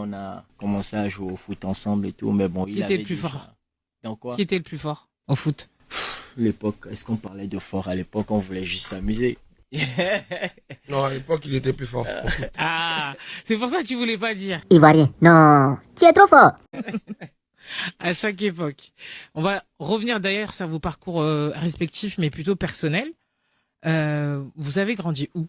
On a commencé à jouer au foot ensemble et tout, mais bon, Qui il était avait le plus déjà... fort? Dans quoi? Qui était le plus fort au foot? L'époque, est-ce qu'on parlait de fort à l'époque? On voulait juste s'amuser. Non, à l'époque, il était plus fort au foot. Ah, c'est pour ça que tu voulais pas dire. Ivoirien. Non, tu es trop fort. À chaque époque. On va revenir d'ailleurs sur vos parcours respectifs, mais plutôt personnels. Vous avez grandi où?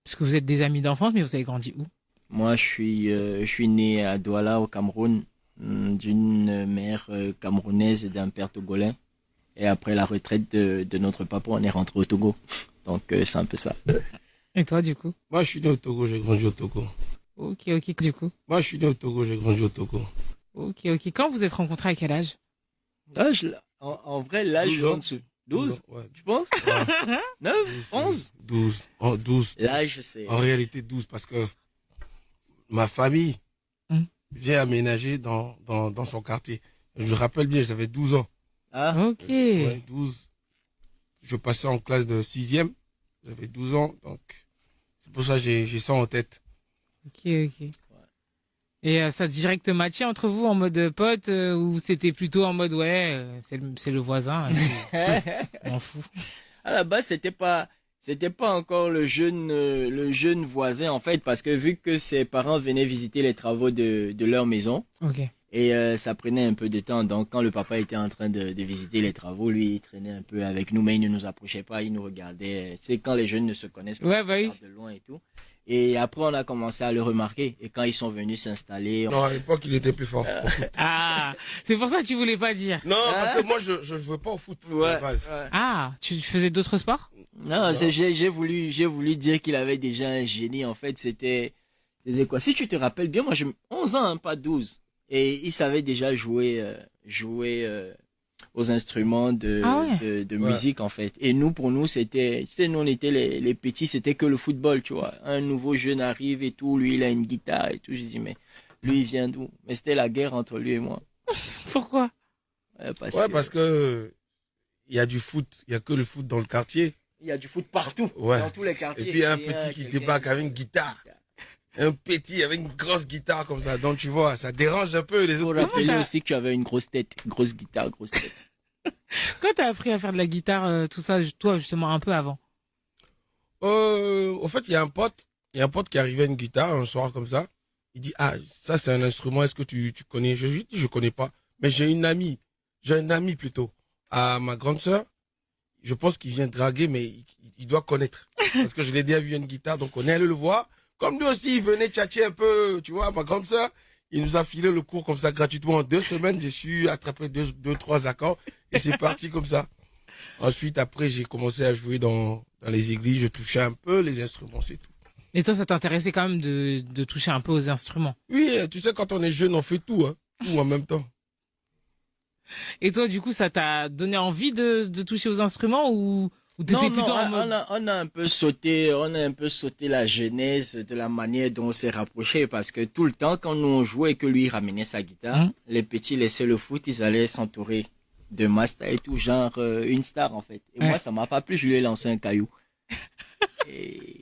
Parce que vous êtes des amis d'enfance, mais vous avez grandi où? Moi, je suis né à Douala, au Cameroun, d'une mère camerounaise et d'un père togolais. Et après la retraite de notre papa, on est rentré au Togo. Donc, c'est un peu ça. Et toi, du coup? Moi, je suis né au Togo, j'ai grandi au Togo. Ok, du coup. Moi, je suis né au Togo, j'ai grandi au Togo. Ok. Quand vous êtes rencontrés, à quel âge? En vrai, l'âge, 12 ans. en dessous. 12, Ouais. tu penses? Ouais. 9, 11? 12. Oh, 12. L'âge, c'est... En réalité, 12, parce que ma famille Hmm. vient aménager dans son quartier. Je me rappelle bien, j'avais 12 ans. Ah, Ok. Ouais, 12. Je passais en classe de 6e. J'avais 12 ans, donc c'est pour ça que j'ai ça en tête. Ok. Et ça a direct matché entre vous en mode pote ou c'était plutôt en mode ouais, c'est le voisin, on m'en fout. à la base, c'était pas encore le jeune voisin, en fait, parce que vu que ses parents venaient visiter les travaux de leur maison, Ok. et ça prenait un peu de temps. Donc, quand le papa était en train de visiter les travaux, lui, il traînait un peu avec nous, mais il ne nous approchait pas, il nous regardait. Tu sais, quand les jeunes ne se connaissent pas, Ouais, ils se bah oui. regardent de loin et tout. Et après, on a commencé à le remarquer. Et quand ils sont venus s'installer, Non, à l'époque, il était plus fort au foot. Ah, c'est pour ça que tu voulais pas dire. Non, parce que moi, je jouais pas au foot à ouais, la base. ouais. Ah, tu faisais d'autres sports? Non, j'ai voulu dire qu'il avait déjà un génie. En fait, c'était quoi? Si tu te rappelles bien, moi, 11 ans, hein, pas 12. Et il savait déjà jouer aux instruments Ah ouais. de Ouais. musique, en fait. Et nous, pour nous, c'était, tu sais, nous, on était les petits, c'était que le football, tu vois. Un nouveau jeune arrive et tout, lui, il a une guitare et tout. Je dis, mais lui, il vient d'où? Mais c'était la guerre entre lui et moi. Pourquoi? Ouais, parce que il y a du foot, il y a que le foot dans le quartier. il y a du foot partout, Ouais. dans tous les Et quartiers. puis, il y a un Et, petit qui quelqu'un débarque avec une guitare. Un petit avec une grosse guitare comme ça. Donc, tu vois, ça dérange un peu les Il faut autres. rappeler ça aussi que tu avais une grosse tête, grosse guitare, grosse tête. Quand t'as appris à faire de la guitare, tout ça, toi justement un peu avant. Au fait, il y a un pote qui arrivait à une guitare un soir comme ça. Il dit, ah, ça c'est un instrument, est-ce que tu connais? Je lui dis, je connais pas. Mais j'ai un ami plutôt, à ma grande sœur. Je pense qu'il vient draguer, mais il doit connaître. Parce que je l'ai déjà vu à une guitare, donc on est allé le voir. Comme lui aussi, il venait tchatcher un peu, tu vois, ma grande sœur. Il nous a filé le cours comme ça gratuitement. En 2 semaines, j'ai su attraper trois accords. Et c'est parti comme ça. Ensuite, après, j'ai commencé à jouer dans les églises. Je touchais un peu les instruments, c'est tout. Et toi, ça t'intéressait quand même de toucher un peu aux instruments. Oui, tu sais, quand on est jeune, on fait tout, hein. Tout en même temps. Et toi, du coup, ça t'a donné envie de toucher aux instruments ou t'étais Non, plutôt non, en mode... on a un peu sauté la genèse de la manière dont on s'est rapproché parce que tout le temps, quand nous on jouait et que lui ramenait sa guitare, les petits laissaient le foot, ils allaient s'entourer de Masta et tout, genre une star en fait. Et moi, ça m'a pas plu, je lui ai lancé un caillou. Et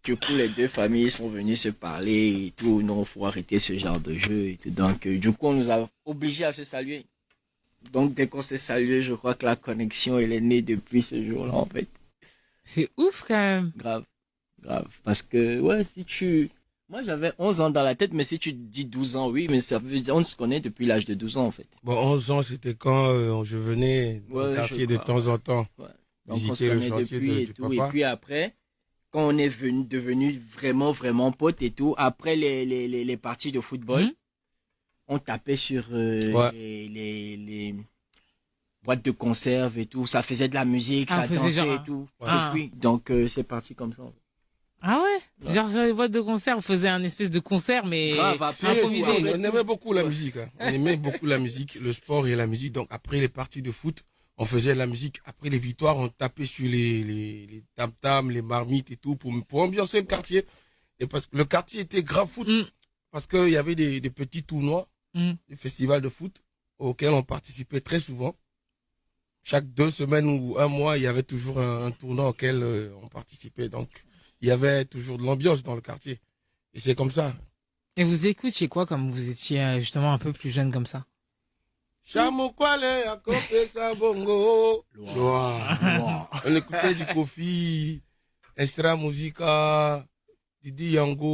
du coup, les deux familles sont venues se parler et tout. Non, faut arrêter ce genre de jeu et tout. Donc, du coup, on nous a obligés à se saluer. Donc, dès qu'on s'est salué, je crois que la connexion, elle est née depuis ce jour-là, en fait. C'est ouf quand même. Grave, grave. Parce que, ouais, moi, j'avais 11 ans dans la tête, mais si tu dis 12 ans, oui, mais ça veut dire on se connaît depuis l'âge de 12 ans, en fait. Bon, 11 ans, c'était quand je venais au Ouais, quartier je de crois, temps en temps ouais. Donc, on se visiter le connaît chantier depuis et du tout. Et papa. puis après, quand on est devenu vraiment, vraiment potes et tout, après les parties de football, on tapait sur Ouais. les boîtes de conserve et tout. Ça faisait de la musique, Ah, ça on faisait dansait genre et tout. Ouais. Ah. Depuis, donc c'est parti comme ça. Ah ouais? Ouais. Genre sur les boîtes de concert, on faisait un espèce de concert, mais Grave, Si, après, improvisé. on aimait beaucoup la musique, hein. On aimait beaucoup la musique, le sport et la musique. Donc après les parties de foot, on faisait la musique. Après les victoires, on tapait sur les tam-tams, les marmites et tout pour ambiancer le quartier. Et parce que le quartier était grave foot. Mm. Parce qu'il y avait des petits tournois, des festivals de foot auxquels on participait très souvent. Chaque 2 semaines ou un mois, il y avait toujours un tournoi auquel on participait. Donc, il y avait toujours de l'ambiance dans le quartier. Et c'est comme ça. Et vous écoutiez quoi comme vous étiez justement un peu plus jeune comme ça? Chamokwale a copé sa bongo. Loa. On écoutait du Kofi, Extra Musica, Didi Yango.